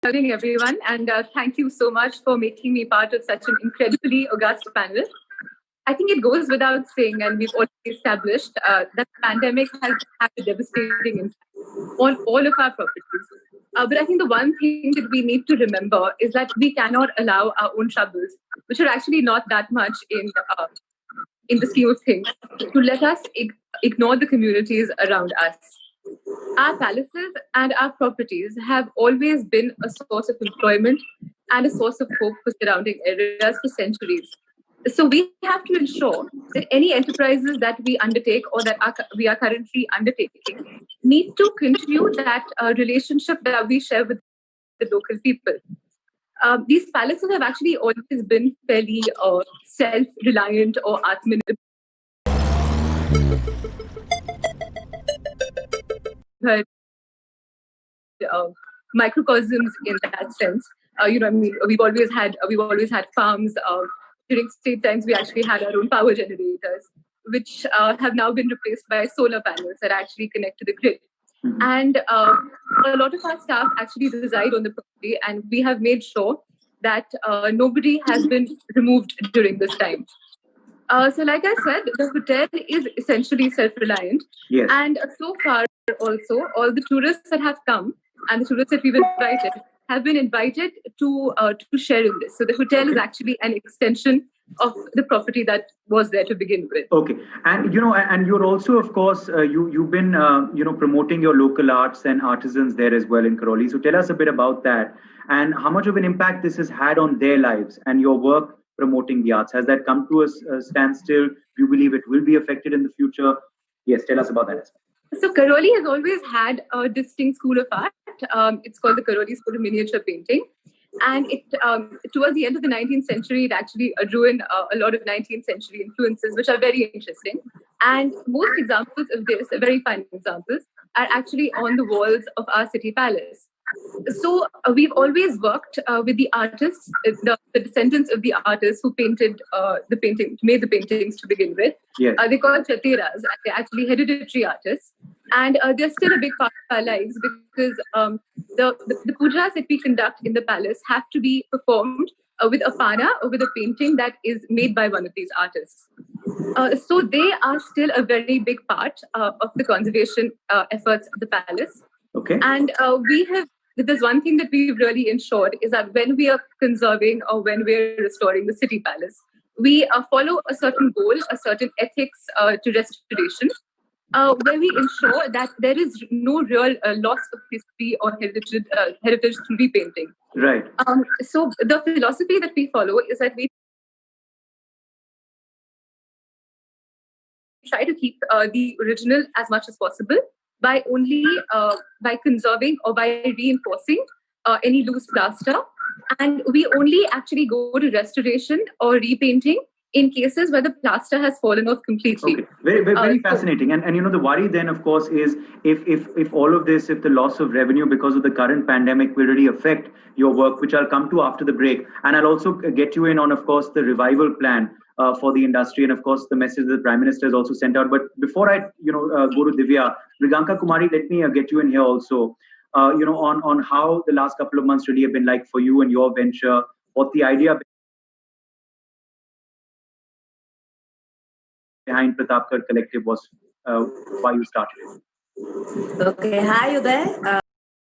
morning, everyone, and thank you so much for making me part of such an incredibly august panel. I think it goes without saying, and we've already established that the pandemic has had a devastating impact on all of our properties. But I think the one thing that we need to remember is that we cannot allow our own troubles, which are actually not that much in the scheme of things, to let us ignore the communities around us. Our palaces and our properties have always been a source of employment and a source of hope for surrounding areas for centuries. So we have to ensure that any enterprises that we undertake or that we are currently undertaking need to continue that relationship that we share with the local people. These palaces have actually always been fairly self-reliant or atmanirbhar microcosms in that sense. We've always had farms. During state times, we actually had our own power generators, which have now been replaced by solar panels that actually connect to the grid. And a lot of our staff actually reside on the property, and we have made sure that nobody has been removed during this time. So, like I said, the hotel is essentially self-reliant. Yes. And so far, also, all the tourists that have come and the tourists that we've invited have been invited to share in this. So the hotel is actually an extension of the property that was there to begin with. Okay, and and you're also, of course, you've been promoting your local arts and artisans there as well in Karoli. So tell us a bit about that and how much of an impact this has had on their lives and your work promoting the arts. Has that come to a standstill? Do you believe it will be affected in the future? Yes, tell us about that as well. So Karoli has always had a distinct school of art. It's called the Karoli School of Miniature Painting. And towards the end of the 19th century, it actually drew in a lot of 19th century influences, which are very interesting. And most examples of this, very fine examples, are actually on the walls of our city palace. So we've always worked with the artists, the descendants of the artists who made the paintings to begin with. Yes. They're called Chateras. They're actually hereditary artists. And they're still a big part of our lives because the pujas that we conduct in the palace have to be performed with a pana or with a painting that is made by one of these artists. So they are still a very big part of the conservation efforts of the palace. Okay. And there's one thing that we've really ensured is that when we are conserving or when we're restoring the city palace, we follow a certain goal, a certain ethics to restoration, where we ensure that there is no real loss of history or heritage through repainting. Right. So the philosophy that we follow is that we try to keep the original as much as possible by conserving or by reinforcing any loose plaster. And we only actually go to restoration or repainting in cases where the plaster has fallen off completely. Okay. Very fascinating. And the worry then, of course, is if all of this, if the loss of revenue because of the current pandemic will really affect your work, which I'll come to after the break. And I'll also get you in on, of course, the revival plan for the industry, and of course the message that the Prime Minister has also sent out. But before I go to Divya, Mriganka Kumari, let me get you in here also. On how the last couple of months really have been like for you and your venture, what the idea behind Pratapgarh Collective was, why you started it. Okay, hi Uday.